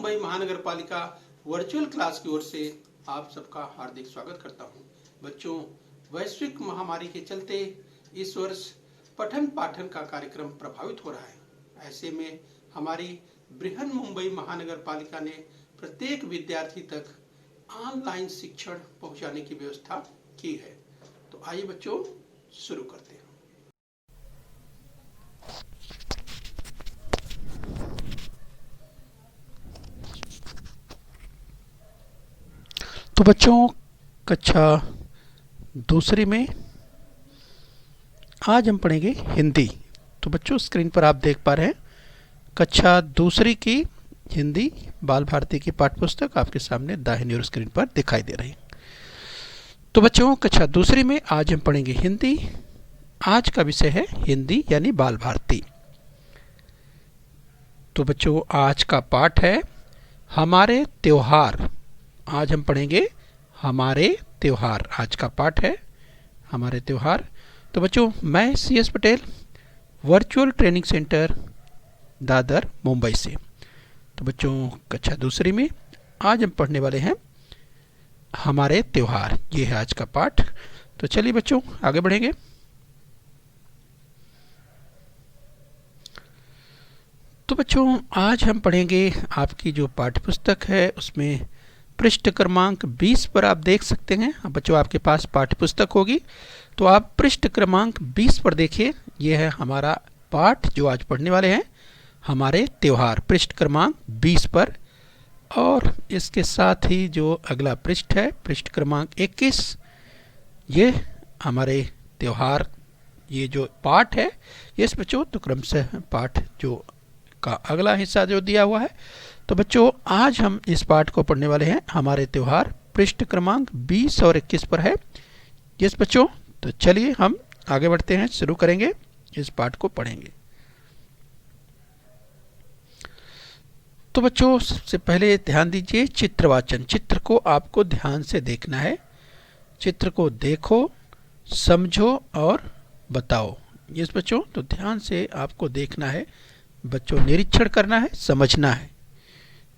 मुंबई महानगर पालिका virtual class की ओर से आप सबका हार्दिक स्वागत करता हूं। बच्चों, वैश्विक महामारी के चलते इस वर्ष पठन पाठन का कार्यक्रम प्रभावित हो रहा है। ऐसे में हमारी बृहन मुंबई महानगर पालिका ने प्रत्येक विद्यार्थी तक ऑनलाइन शिक्षण पहुंचाने की व्यवस्था की है। तो आइए बच्चों, शुरू करते हैं। तो बच्चों, कक्षा दूसरी में आज हम पढ़ेंगे हिंदी। तो बच्चों, स्क्रीन पर आप देख पा रहे हैं कक्षा दूसरी की हिंदी बाल भारती की पाठ्यपुस्तक आपके सामने दाहिनी ओर स्क्रीन पर दिखाई दे रही है। तो बच्चों, कक्षा दूसरी में आज हम पढ़ेंगे हिंदी। आज का विषय है हिंदी यानी बाल भारती। तो बच्चों, आज का पाठ है हमारे त्योहार। आज हम पढ़ेंगे हमारे त्योहार। आज का पाठ है हमारे त्योहार। तो बच्चों, मैं CS Patel, virtual training centre Dadar Mumbai से। तो बच्चों, कक्षा दूसरी में आज हम पढ़ने वाले हैं हमारे त्योहार। ये है आज का पाठ। तो चलिए बच्चों, आगे बढ़ेंगे। तो बच्चों, आज हम पढ़ेंगे, आपकी जो पाठ्यपुस्तक है उसमें पृष्ठ क्रमांक 20 पर आप देख सकते हैं। अब बच्चों, आपके पास पाठ्यपुस्तक होगी तो आप पृष्ठ क्रमांक 20 पर देखिए। यह है हमारा पाठ जो आज पढ़ने वाले हैं, हमारे त्योहार, पृष्ठ क्रमांक 20 पर। और इसके साथ ही जो अगला पृष्ठ है, पृष्ठ क्रमांक 21, ये हमारे त्योहार, ये जो पाठ है, इस बच्चों तो क्रमशः पाठ जो का अगला हिस्सा जो दिया हुआ है। तो बच्चों, आज हम इस पाठ को पढ़ने वाले हैं हमारे त्योहार, पृष्ठ क्रमांक 20 और 21 पर है। यस बच्चों, तो चलिए हम आगे बढ़ते हैं, शुरू करेंगे, इस पाठ को पढ़ेंगे। तो बच्चों, सबसे पहले ध्यान दीजिए चित्रवाचन। चित्र को आपको ध्यान से देखना है। चित्र को देखो, समझो और बताओ। यस बच्चों, तो ध्यान से आपको देखना है बच्चों, निरीक्षण करना है, समझना है।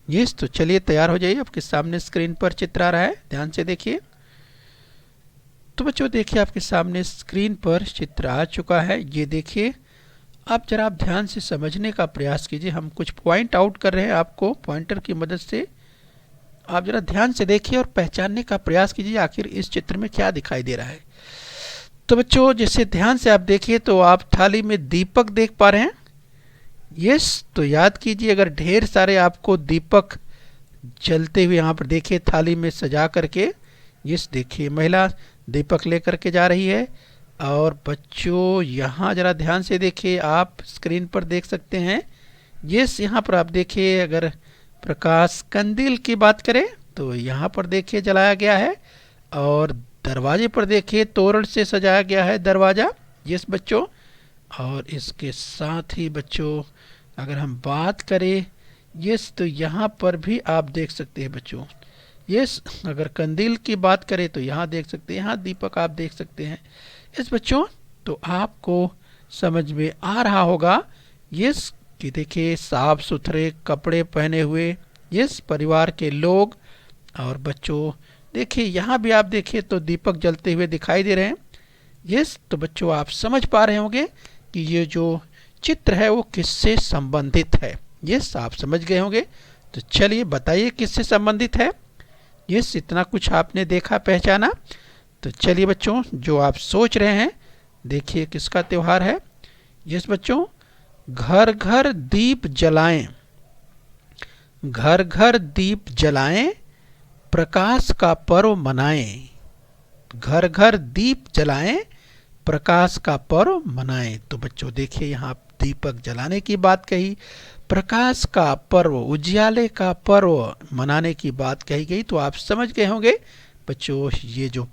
यस, तो चलिए तैयार हो जाइए। आपके सामने स्क्रीन पर चित्र आ रहा है, ध्यान से देखिए। तो बच्चों देखिए, आपके सामने स्क्रीन पर चित्र आ चुका है। ये देखिए, आप जरा आप ध्यान से समझने का प्रयास कीजिए। हम कुछ पॉइंट आउट कर रहे हैं आपको पॉइंटर की मदद से। आप जरा ध्यान से देखिए और पहचानने का प्रयास कीजिए आखिर इस चित्र में क्या दिखाई दे रहा है। तो बच्चों, जैसे ध्यान से आप देखिए तो आप थाली में दीपक देख पा रहे हैं। यस, तो याद कीजिए, अगर ढेर सारे आपको दीपक जलते हुए यहाँ पर देखिए थाली में सजा करके। यस, देखिए महिला दीपक लेकर के जा रही है। और बच्चों, यहाँ जरा ध्यान से देखिए, आप स्क्रीन पर देख सकते हैं। यस, यहाँ पर आप देखिए, अगर प्रकाश कंदील की बात करें तो यहाँ पर देखिए जलाया गया है। और दरवाजे पर देखिए तोरण से सजाया गया है दरवाज़ा। यस बच्चों, और इसके साथ ही बच्चों अगर हम बात करें, यस, तो यहाँ पर भी आप देख सकते हैं बच्चों। यस, अगर कंदील की बात करें तो यहाँ देख सकते हैं, यहाँ दीपक आप देख सकते हैं। यस बच्चों, तो आपको समझ में आ रहा होगा यस कि देखिए साफ सुथरे कपड़े पहने हुए यस परिवार के लोग। और बच्चों देखिए, यहाँ भी आप देखिए तो दीपक जलते हुए दिखाई दे रहे हैं। यस, तो बच्चों आप समझ पा रहे होंगे कि ये जो चित्र है वो किससे संबंधित है। यस, आप समझ गए होंगे। तो चलिए बताइए किससे संबंधित है। यस, इतना कुछ आपने देखा, पहचाना। तो चलिए बच्चों, जो आप सोच रहे हैं, देखिए किसका त्योहार है। यस बच्चों, घर घर दीप जलाएं, घर घर दीप जलाएं, प्रकाश का पर्व मनाएं। घर घर दीप जलाएं, प्रकाश का पर्व मनाएं। तो बच्चों देखिए, यहाँ दीपक जलाने की बात कही, प्रकाश का पर्व, उजियाले का पर्व मनाने की बात कही गई। तो आप समझ गए होंगे बच्चों, ये जो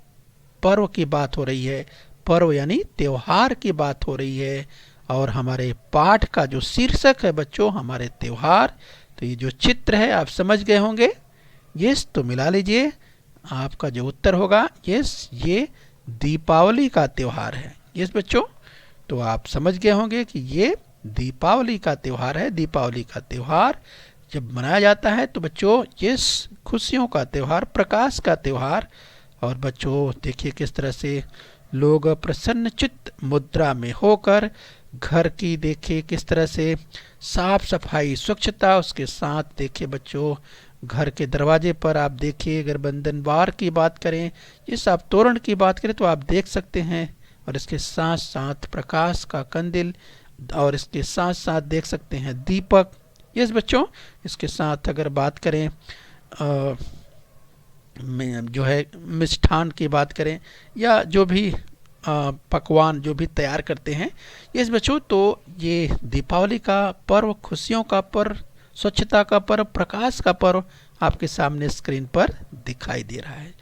पर्व की बात हो रही है, पर्व यानी त्योहार की बात हो रही है। और हमारे पाठ का जो शीर्षक है बच्चों, हमारे त्योहार। तो ये जो चित्र है आप समझ गए होंगे। यस, तो मिला लीजिए, आपका जो उत्तर होगा यस, ये दीपावली का त्योहार है। यस बच्चों, तो आप समझ गए होंगे कि ये दीपावली का त्यौहार है। दीपावली का त्यौहार जब मनाया जाता है तो बच्चों ये खुशियों का त्यौहार, प्रकाश का त्यौहार। और बच्चों देखिए किस तरह से लोग प्रसन्नचित्त मुद्रा में होकर घर की देखिए किस तरह से साफ सफाई स्वच्छता, उसके साथ देखिए बच्चों घर के दरवाजे पर आप देखिए, अगर बंधनवार की बात करें, इस आप तोरण की बात करें तो आप देख सकते हैं। और इसके साथ साथ प्रकाश का कंदिल, और इसके साथ साथ देख सकते हैं दीपक। यस बच्चों, इसके साथ अगर बात करें जो है मिष्ठान की बात करें, या जो भी पकवान जो भी तैयार करते हैं, यस बच्चों, तो ये दीपावली का पर्व, खुशियों का पर्व, स्वच्छता का पर्व, प्रकाश का पर्व आपके सामने स्क्रीन पर दिखाई दे रहा है।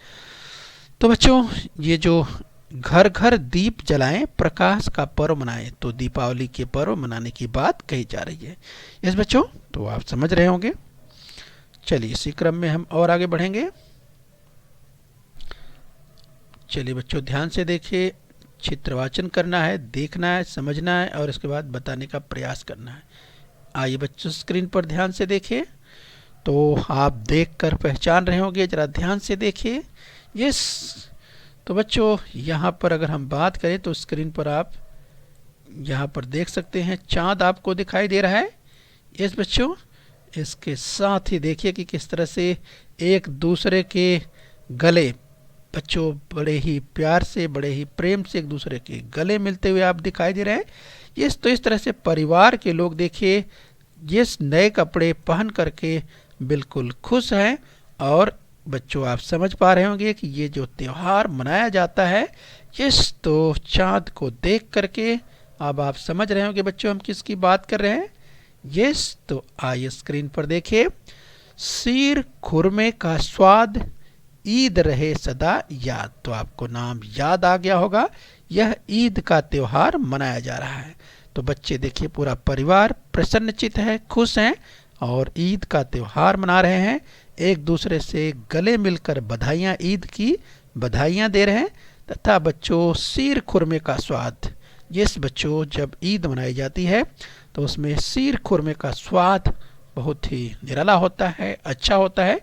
तो बच्चों ये जो घर घर दीप जलाएं, प्रकाश का पर्व मनाएं, तो दीपावली के पर्व मनाने की बात कही जा रही है। यस बच्चों, तो आप समझ रहे होंगे। चलिए इसी क्रम में हम और आगे बढ़ेंगे। चलिए बच्चों ध्यान से देखिए, चित्रवाचन करना है, देखना है, समझना है और इसके बाद बताने का प्रयास करना है। आइए बच्चों स्क्रीन पर ध्यान से देखिए। तो आप देखकर पहचान रहे होंगे, जरा ध्यान से देखिए। यस, तो बच्चों यहाँ पर अगर हम बात करें तो स्क्रीन पर आप यहाँ पर देख सकते हैं चांद आपको दिखाई दे रहा है। यस बच्चों, इसके साथ ही देखिए कि किस तरह से एक दूसरे के गले बच्चों बड़े ही प्यार से, बड़े ही प्रेम से एक दूसरे के गले मिलते हुए आप दिखाई दे रहे हैं। यस, तो इस तरह से परिवार के लोग देखिए ये नए कपड़े पहन करके बिल्कुल खुश हैं। और बच्चों आप समझ पा रहे होंगे कि ये जो त्यौहार मनाया जाता है, यस, तो चांद को देख करके अब आप समझ रहे होंगे बच्चों हम किसकी बात कर रहे हैं। यस, तो आइए स्क्रीन पर देखिए। शीर खुरमे का स्वाद, ईद रहे सदा याद। तो आपको नाम याद आ गया होगा, यह ईद का त्यौहार मनाया जा रहा है। तो बच्चे देखिए पूरा परिवार प्रसन्नचित्त है, खुश हैं और ईद का त्यौहार मना रहे हैं। एक दूसरे से गले मिलकर बधाइयाँ, ईद की बधाइयाँ दे रहे हैं। तथा बच्चों शीर खुरमे का स्वाद, यस बच्चों, जब ईद मनाई जाती है तो उसमें शीर खुरमे का स्वाद बहुत ही निराला होता है, अच्छा होता है।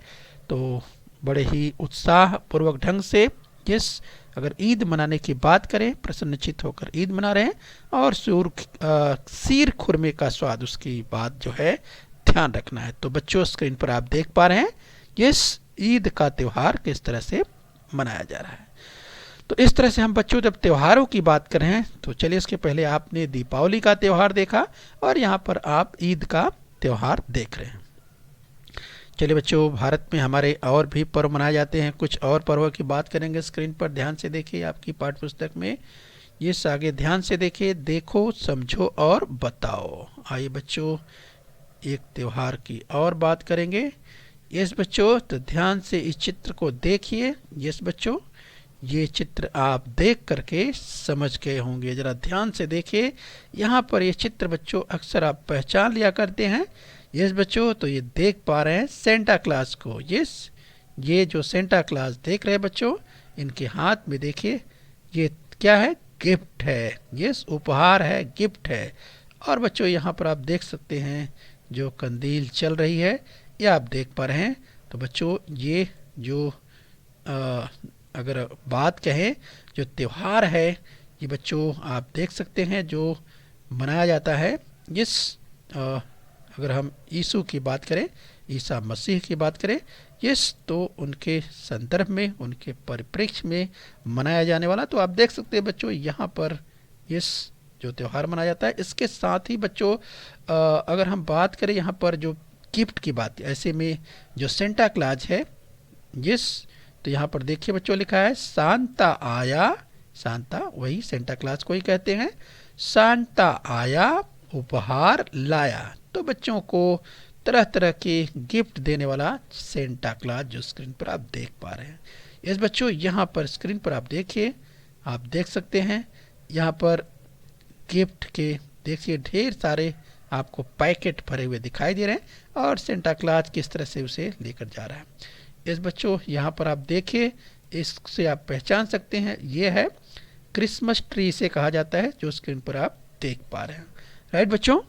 तो बड़े ही उत्साह पूर्वक ढंग से यस, अगर ईद मनाने की बात करें, प्रसन्नचित्त होकर ईद मना रहे हैं। और शीर खुरमे का स्वाद, उसकी बात जो है ध्यान रखना है। तो बच्चों स्क्रीन पर आप देख पा रहे हैं यस, ईद का त्यौहार किस तरह से मनाया जा रहा है। तो इस तरह से हम बच्चों जब त्योहारों की बात कर रहे हैं तो चलिए इसके पहले आपने दीपावली का त्यौहार देखा और यहाँ पर आप ईद का त्यौहार देख रहे हैं। चलिए बच्चों, भारत में हमारे और भी पर्व मनाए जाते हैं, कुछ और पर्वों की बात करेंगे। स्क्रीन पर ध्यान से देखिए, आपकी पाठ्य पुस्तक में ये आगे ध्यान से देखिए, देखो समझो और बताओ। आइए बच्चों एक त्यौहार की और बात करेंगे। यस बच्चों, तो ध्यान से इस चित्र को देखिए। यस बच्चों, ये चित्र आप देख करके समझ गए होंगे, जरा ध्यान से देखिए। यहाँ पर ये चित्र बच्चों अक्सर आप पहचान लिया करते हैं। यस बच्चों, तो ये देख पा रहे हैं सेंटा क्लास को। यस, ये जो सेंटा क्लास देख रहे हैं बच्चों, इनके हाथ में देखिए ये क्या है, गिफ्ट है। यस, उपहार है, गिफ्ट है। और बच्चों यहाँ पर आप देख सकते हैं जो कंदील चल रही है, ये आप देख पा रहे हैं। तो बच्चों ये जो अगर बात कहें जो त्यौहार है, ये बच्चों आप देख सकते हैं जो मनाया जाता है। इस अगर हम यीशु की बात करें, ईसा मसीह की बात करें, यस, तो उनके संदर्भ में, उनके परिप्रेक्ष्य में मनाया जाने वाला। तो आप देख सकते हैं बच्चों यहाँ पर यस जो त्यौहार मनाया जाता है। इसके साथ ही बच्चों अगर हम बात करें यहाँ पर जो गिफ्ट की बात, ऐसे में जो सेंटा क्लाज है, यस, तो यहाँ पर देखिए बच्चों लिखा है सांता आया। सांता वही सेंटा क्लाज को ही कहते हैं। सांता आया, उपहार लाया। तो बच्चों को तरह तरह के गिफ्ट देने वाला सेंटा क्लाज जो स्क्रीन पर आप देख पा रहे हैं। यस बच्चों, यहाँ पर स्क्रीन पर आप देखिए, आप देख सकते हैं यहाँ पर गिफ्ट के देखिए ढेर सारे आपको पैकेट भरे हुए दिखाई दे रहे हैं और सेंटा क्लाज किस तरह से उसे लेकर जा रहा है। इस बच्चों यहाँ पर आप देखिए, इससे आप पहचान सकते हैं ये है क्रिसमस ट्री से कहा जाता है, जो स्क्रीन पर आप देख पा रहे हैं। राइट बच्चों,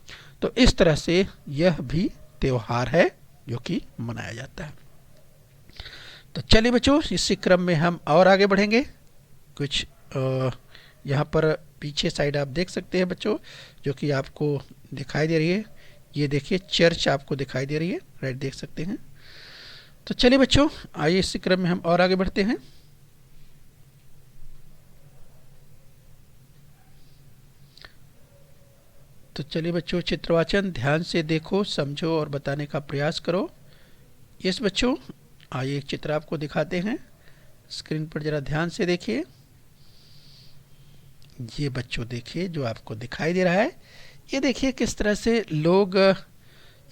तो इस तरह से यह भी त्यौहार है जो कि मनाया जाता है। तो चलिए बच्चों, इसी क्रम में हम और आगे बढ़ेंगे। कुछ यहाँ पर पीछे साइड आप देख सकते हैं बच्चों, जो कि आपको दिखाई दे रही है। ये देखिए चर्च आपको दिखाई दे रही है, राइट, देख सकते हैं। तो चलिए बच्चों, आइए इसी क्रम में हम और आगे बढ़ते हैं। तो चलिए बच्चों, चित्रवाचन ध्यान से देखो, समझो और बताने का प्रयास करो। यस बच्चों, आइए एक चित्र आपको दिखाते हैं। स्क्रीन पर जरा ध्यान से देखिए। ये बच्चों देखिए जो आपको दिखाई दे रहा है, ये देखिए किस तरह से लोग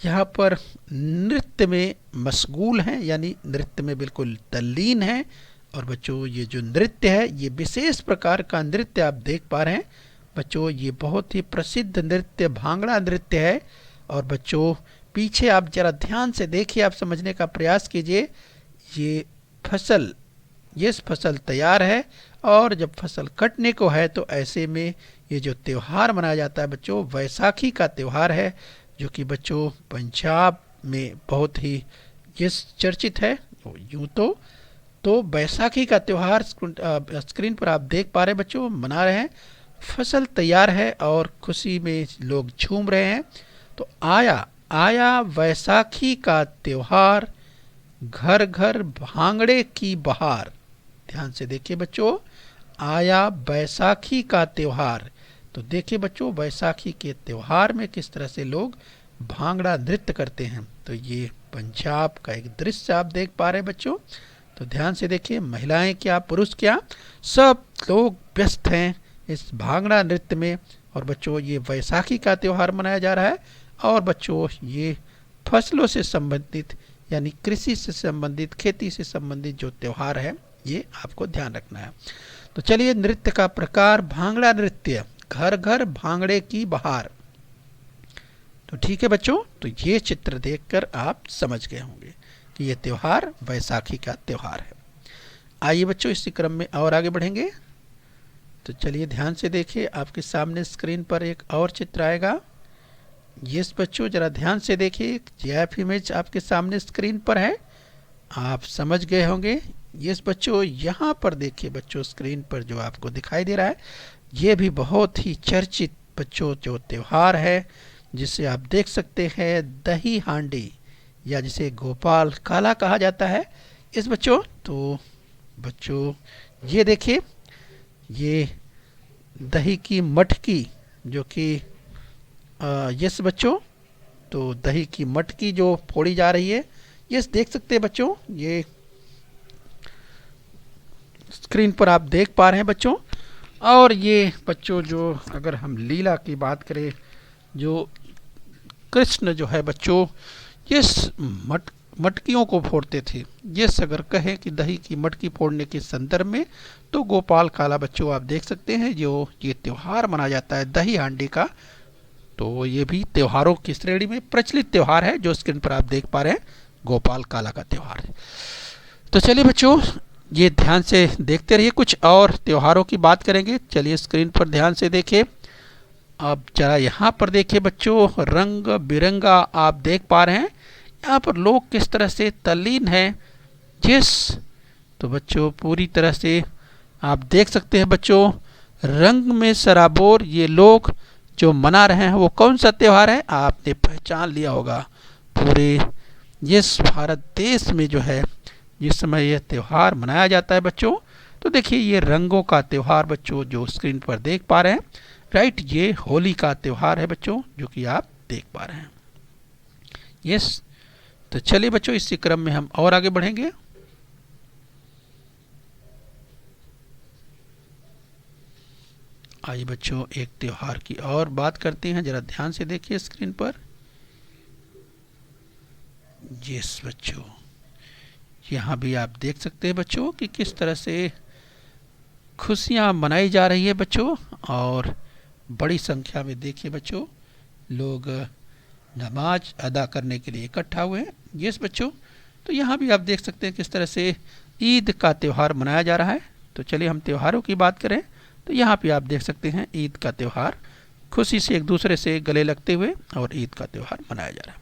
यहाँ पर नृत्य में मशगूल हैं, यानी नृत्य में बिल्कुल तल्लीन हैं। और बच्चों ये जो नृत्य है, ये विशेष प्रकार का नृत्य आप देख पा रहे हैं बच्चों। ये बहुत ही प्रसिद्ध नृत्य भांगड़ा नृत्य है। और बच्चों पीछे आप जरा ध्यान से देखिए, आप समझने का प्रयास कीजिए। ये फसल तैयार है, और जब फसल कटने को है तो ऐसे में ये जो त्यौहार मनाया जाता है बच्चों, वैसाखी का त्यौहार है, जो कि बच्चों पंजाब में बहुत ही ये चर्चित है। यूँ तो बैसाखी का त्यौहार स्क्रीन पर आप देख पा रहे हैं बच्चों, मना रहे हैं। फसल तैयार है और खुशी में लोग झूम रहे हैं। तो आया वैसाखी का त्यौहार, घर घर भांगड़े की बहार। ध्यान से देखिए बच्चों, आया बैसाखी का त्यौहार। तो देखिए बच्चों, बैसाखी के त्यौहार में किस तरह से लोग भांगड़ा नृत्य करते हैं। तो ये पंजाब का एक दृश्य आप देख पा रहे हैं बच्चों। तो ध्यान से देखिए, महिलाएं क्या पुरुष क्या, सब लोग व्यस्त हैं इस भांगड़ा नृत्य में। और बच्चों ये वैसाखी का त्यौहार मनाया जा रहा है। और बच्चों ये फसलों से संबंधित, यानी कृषि से संबंधित, खेती से संबंधित जो त्यौहार है, ये आपको ध्यान रखना है। तो चलिए, नृत्य का प्रकार भांगड़ा नृत्य, घर घर भांगड़े की बहार। तो ठीक है बच्चों, तो ये चित्र देखकर आप समझ गए होंगे कि ये त्यौहार वैसाखी का त्यौहार है। आइए बच्चों, इसी क्रम में और आगे बढ़ेंगे। तो चलिए ध्यान से देखिए, आपके सामने स्क्रीन पर एक और चित्र आएगा। यस बच्चों, जरा ध्यान से देखिए, जीआईएफ इमेज आपके सामने स्क्रीन पर है, आप समझ गए होंगे। यस बच्चों, यहाँ पर देखिए बच्चों, स्क्रीन पर जो आपको दिखाई दे रहा है, ये भी बहुत ही चर्चित बच्चों जो त्यौहार है, जिसे आप देख सकते हैं दही हांडी, या जिसे गोपाल काला कहा जाता है। इस बच्चों, तो बच्चों ये देखिए, ये दही की मटकी, जो कि यस बच्चों, तो दही की मटकी जो फोड़ी जा रही है, यस देख सकते हैं बच्चों, ये स्क्रीन पर आप देख पा रहे हैं बच्चों। और ये बच्चों जो अगर हम लीला की बात करें, जो कृष्ण जो है बच्चों, ये मटकियों को फोड़ते थे। ये अगर कहें कि दही की मटकी फोड़ने के संदर्भ में, तो गोपाल काला बच्चों आप देख सकते हैं, जो ये त्यौहार मनाया जाता है दही हांडी का। तो ये भी त्योहारों की श्रेणी में प्रचलित त्यौहार है, जो स्क्रीन पर आप देख पा रहे हैं, गोपाल काला का त्यौहार है। तो चलिए बच्चों, ये ध्यान से देखते रहिए, कुछ और त्योहारों की बात करेंगे। चलिए स्क्रीन पर ध्यान से देखिए। अब जरा यहाँ पर देखिए बच्चों, रंग बिरंगा आप देख पा रहे हैं, यहाँ पर लोग किस तरह से तल्लीन हैं। तो बच्चों पूरी तरह से आप देख सकते हैं बच्चों, रंग में सराबोर ये लोग जो मना रहे हैं, वो कौन सा त्यौहार है, आपने पहचान लिया होगा। पूरे इस भारत देश में जो है, जिस समय यह त्यौहार मनाया जाता है बच्चों, तो देखिए ये रंगों का त्यौहार बच्चों जो स्क्रीन पर देख पा रहे हैं, राइट, ये होली का त्यौहार है बच्चों, जो कि आप देख पा रहे हैं। यस, तो चलिए बच्चों, इसी क्रम में हम और आगे बढ़ेंगे। आइए बच्चों, एक त्यौहार की और बात करते हैं, जरा ध्यान से देखिए स्क्रीन पर। यस बच्चों, यहाँ भी आप देख सकते हैं बच्चों कि किस तरह से खुशियाँ मनाई जा रही है बच्चों। और बड़ी संख्या में देखिए बच्चों, लोग नमाज अदा करने के लिए इकट्ठा हुए हैं। यस बच्चों, तो यहाँ भी आप देख सकते हैं किस तरह से ईद का त्यौहार मनाया जा रहा है। तो चलिए हम त्योहारों की बात करें, तो यहाँ पे आप देख सकते हैं ईद का त्यौहार, खुशी से एक दूसरे से गले लगते हुए और ईद का त्यौहार मनाया जा रहा है।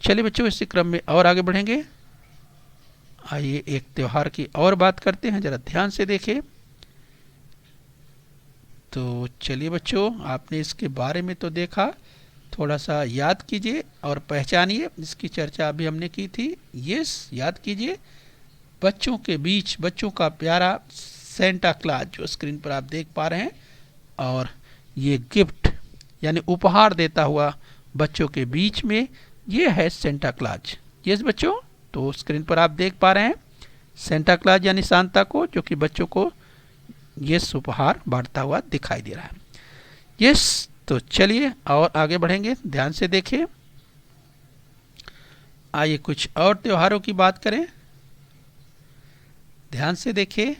चलिए बच्चों, इसी क्रम में और आगे बढ़ेंगे। आइए एक त्यौहार की और बात करते हैं, जरा ध्यान से देखें। तो चलिए बच्चों, आपने इसके बारे में तो देखा, थोड़ा सा याद कीजिए और पहचानिए। इसकी चर्चा अभी हमने की थी। यस, याद कीजिए। बच्चों के बीच बच्चों का प्यारा सेंटा क्लॉज जो स्क्रीन पर आप देख पा रहे हैं, और ये गिफ्ट यानी उपहार देता हुआ बच्चों के बीच में, ये है सेंटा क्लॉज। यस बच्चों, तो स्क्रीन पर आप देख पा रहे हैं सेंटा क्लॉज यानी सांता को, जो कि बच्चों को ये उपहार बांटता हुआ दिखाई दे रहा है। यस, तो चलिए और आगे बढ़ेंगे, ध्यान से देखिए। आइए कुछ और त्योहारों की बात करें। ध्यान से देखिए,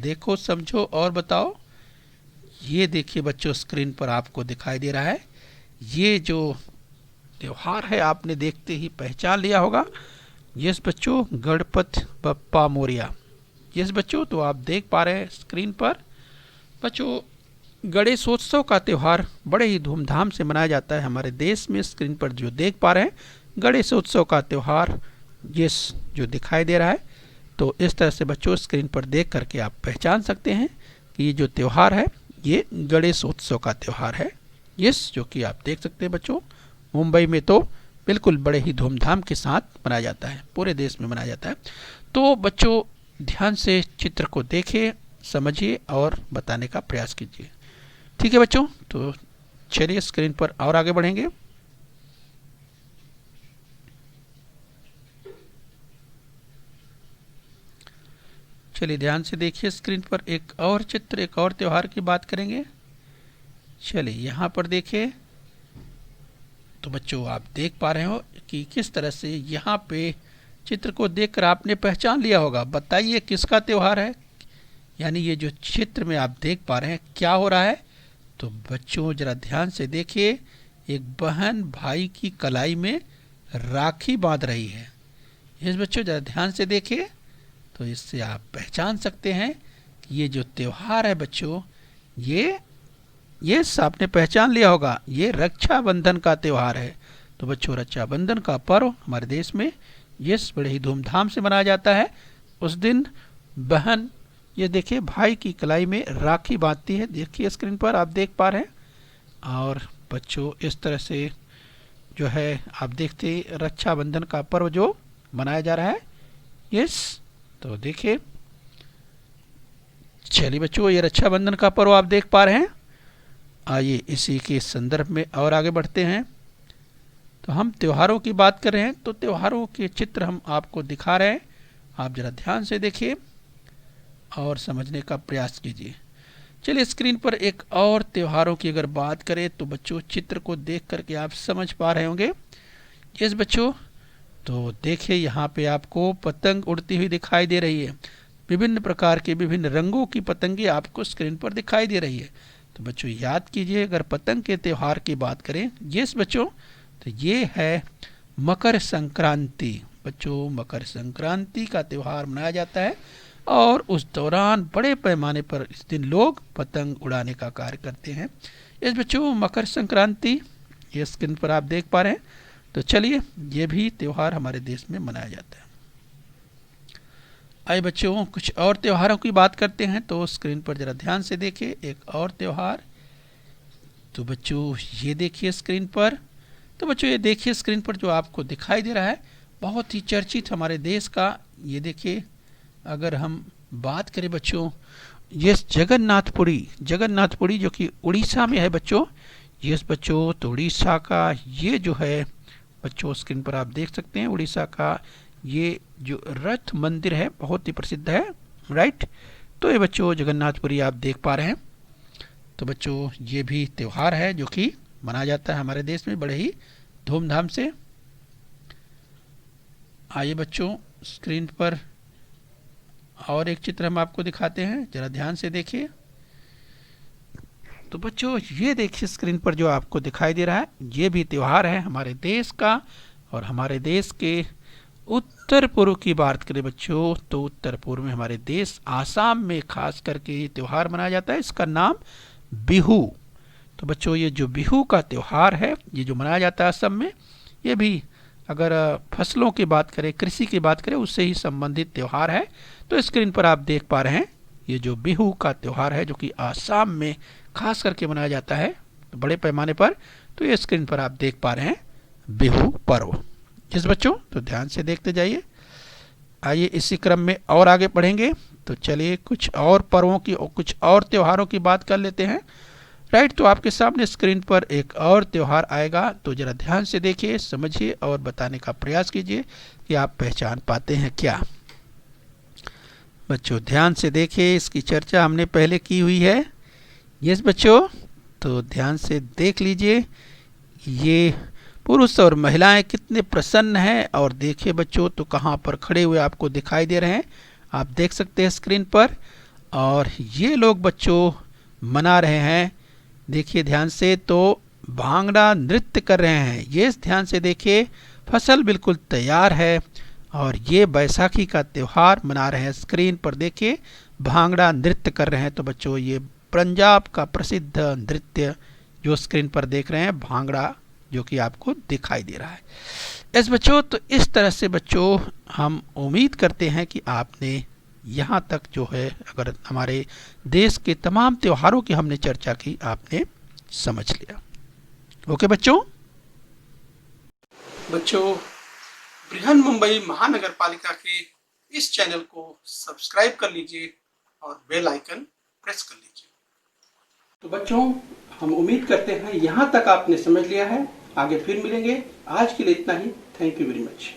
देखो, समझो और बताओ। ये देखिए बच्चों, स्क्रीन पर आपको दिखाई दे रहा है, ये जो त्योहार है आपने देखते ही पहचान लिया होगा। यस बच्चों, गणपति बप्पा मोरिया। यस बच्चों, तो आप देख पा रहे हैं स्क्रीन पर बच्चों, गणेशोत्सव का त्यौहार बड़े ही धूमधाम से मनाया जाता है हमारे देश में। स्क्रीन पर जो देख पा रहे हैं गणेशोत्सव का त्यौहार, यस, जो दिखाई दे रहा है। तो इस तरह से बच्चों स्क्रीन पर देख करके आप पहचान सकते हैं कि ये जो त्यौहार है ये गणेशोत्सव का त्यौहार है। यस, जो कि आप देख सकते हैं बच्चों, मुंबई में तो बिल्कुल बड़े ही धूमधाम के साथ मनाया जाता है, पूरे देश में मनाया जाता है। तो बच्चों ध्यान से चित्र को देखिए, समझिए और बताने का प्रयास कीजिए। ठीक है बच्चों, तो चलिए स्क्रीन पर और आगे बढ़ेंगे। चलिए ध्यान से देखिए, स्क्रीन पर एक और चित्र, एक और त्यौहार की बात करेंगे। चलिए यहाँ पर देखिए, तो बच्चों आप देख पा रहे हो कि किस तरह से यहाँ पे चित्र को देखकर आपने पहचान लिया होगा। बताइए किसका त्यौहार है, यानी ये जो चित्र में आप देख पा रहे हैं क्या हो रहा है। तो बच्चों जरा ध्यान से देखिए, एक बहन भाई की कलाई में राखी बांध रही है। इस बच्चों जरा ध्यान से देखिए, तो इससे आप पहचान सकते हैं कि ये जो त्यौहार है बच्चों, ये आपने पहचान लिया होगा, ये रक्षाबंधन का त्यौहार है। तो बच्चों रक्षाबंधन का पर्व हमारे देश में ये बड़े ही धूमधाम से मनाया जाता है। उस दिन बहन, ये देखिए, भाई की कलाई में राखी बांधती है। देखिए स्क्रीन पर आप देख पा रहे हैं। और बच्चों इस तरह से जो है आप देखते रक्षाबंधन का पर्व जो मनाया जा रहा है। यस, तो देखिए, चलिए बच्चों ये रक्षाबंधन का पर्व आप देख पा रहे हैं। आइए इसी के संदर्भ में और आगे बढ़ते हैं। तो हम त्योहारों की बात कर रहे हैं, तो त्योहारों के चित्र हम आपको दिखा रहे हैं। आप जरा ध्यान से देखिए और समझने का प्रयास कीजिए। चलिए स्क्रीन पर एक और त्योहारों की अगर बात करें तो बच्चों चित्र को देख करके आप समझ पा रहे होंगे। यस बच्चों, तो देखिए यहाँ पे आपको पतंग उड़ती हुई दिखाई दे रही है। विभिन्न प्रकार के विभिन्न रंगों की पतंगे आपको स्क्रीन पर दिखाई दे रही है। तो बच्चों याद कीजिए, अगर पतंग के त्यौहार की बात करें, यस बच्चों, तो ये है मकर संक्रांति। बच्चों मकर संक्रांति का त्यौहार मनाया जाता है और उस दौरान बड़े पैमाने पर इस दिन लोग पतंग उड़ाने का कार्य करते हैं। इस बच्चों मकर संक्रांति ये स्क्रीन पर आप देख पा रहे हैं। तो चलिए ये भी त्यौहार हमारे देश में मनाया जाता है। आइए बच्चों कुछ और त्योहारों की बात करते हैं। तो स्क्रीन पर जरा ध्यान से देखिए, एक और त्यौहार। तो बच्चों ये देखिए स्क्रीन पर, तो बच्चों ये देखिए स्क्रीन पर जो आपको दिखाई दे रहा है, बहुत ही चर्चित हमारे देश का। ये देखिए, अगर हम बात करें बच्चों, ये जगन्नाथपुरी जो कि उड़ीसा में है बच्चों। यस बच्चों, तो उड़ीसा का ये जो है बच्चों स्क्रीन पर आप देख सकते हैं, उड़ीसा का ये जो रथ मंदिर है बहुत ही प्रसिद्ध है, राइट। तो ये बच्चों जगन्नाथपुरी आप देख पा रहे हैं। तो बच्चों ये भी त्यौहार है जो कि मनाया जाता है हमारे देश में बड़े ही धूमधाम से। आइए बच्चों स्क्रीन पर और एक चित्र हम आपको दिखाते हैं, जरा ध्यान से देखिए। तो बच्चों ये देखिए स्क्रीन पर जो आपको दिखाई दे रहा है, ये भी त्यौहार है हमारे देश का। और हमारे देश के उत्तर पूर्व की बात करें बच्चों, तो उत्तर पूर्व में हमारे देश आसाम में खास करके ये त्यौहार मनाया जाता है। इसका नाम बिहू। तो बच्चों ये जो बिहू का त्यौहार है, ये जो मनाया जाता है असम में, ये भी अगर फसलों की बात करें, कृषि की बात करें, उससे ही संबंधित त्यौहार है। तो स्क्रीन पर आप देख पा रहे हैं ये जो बिहू का त्यौहार है, जो कि आसाम में खास करके मनाया जाता है तो बड़े पैमाने पर। तो ये स्क्रीन पर आप देख पा रहे हैं बिहू पर्व। जिस बच्चों तो ध्यान से देखते जाइए। आइए इसी क्रम में और आगे बढ़ेंगे। तो चलिए कुछ और पर्वों की और कुछ और त्योहारों की बात कर लेते हैं। राइट, तो आपके सामने स्क्रीन पर एक और त्यौहार आएगा, तो जरा ध्यान से देखिए, समझिए और बताने का प्रयास कीजिए कि आप पहचान पाते हैं क्या। बच्चों ध्यान से देखिए, इसकी चर्चा हमने पहले की हुई है। यस बच्चों, तो ध्यान से देख लीजिए। ये पुरुष और महिलाएं कितने प्रसन्न हैं, और देखिए बच्चों तो कहाँ पर खड़े हुए आपको दिखाई दे रहे हैं, आप देख सकते हैं स्क्रीन पर। और ये लोग बच्चों मना रहे हैं, देखिए ध्यान से, तो भांगड़ा नृत्य कर रहे हैं। ये ध्यान से देखिए, फसल बिल्कुल तैयार है और ये बैसाखी का त्यौहार मना रहे हैं। स्क्रीन पर देखिए भांगड़ा नृत्य कर रहे हैं। तो बच्चों ये पंजाब का प्रसिद्ध नृत्य जो स्क्रीन पर देख रहे हैं, भांगड़ा, जो कि आपको दिखाई दे रहा है। इस बच्चों तो इस तरह से बच्चों हम उम्मीद करते हैं कि आपने यहाँ तक जो है, अगर हमारे देश के तमाम त्योहारों की हमने चर्चा की, आपने समझ लिया। ओके बच्चों। बच्चों बृहन मुंबई महानगर पालिका के इस चैनल को सब्सक्राइब कर लीजिए और बेल आइकन प्रेस कर लीजिए। तो बच्चों हम उम्मीद करते हैं यहाँ तक आपने समझ लिया है। आगे फिर मिलेंगे, आज के लिए इतना ही। Thank you very much.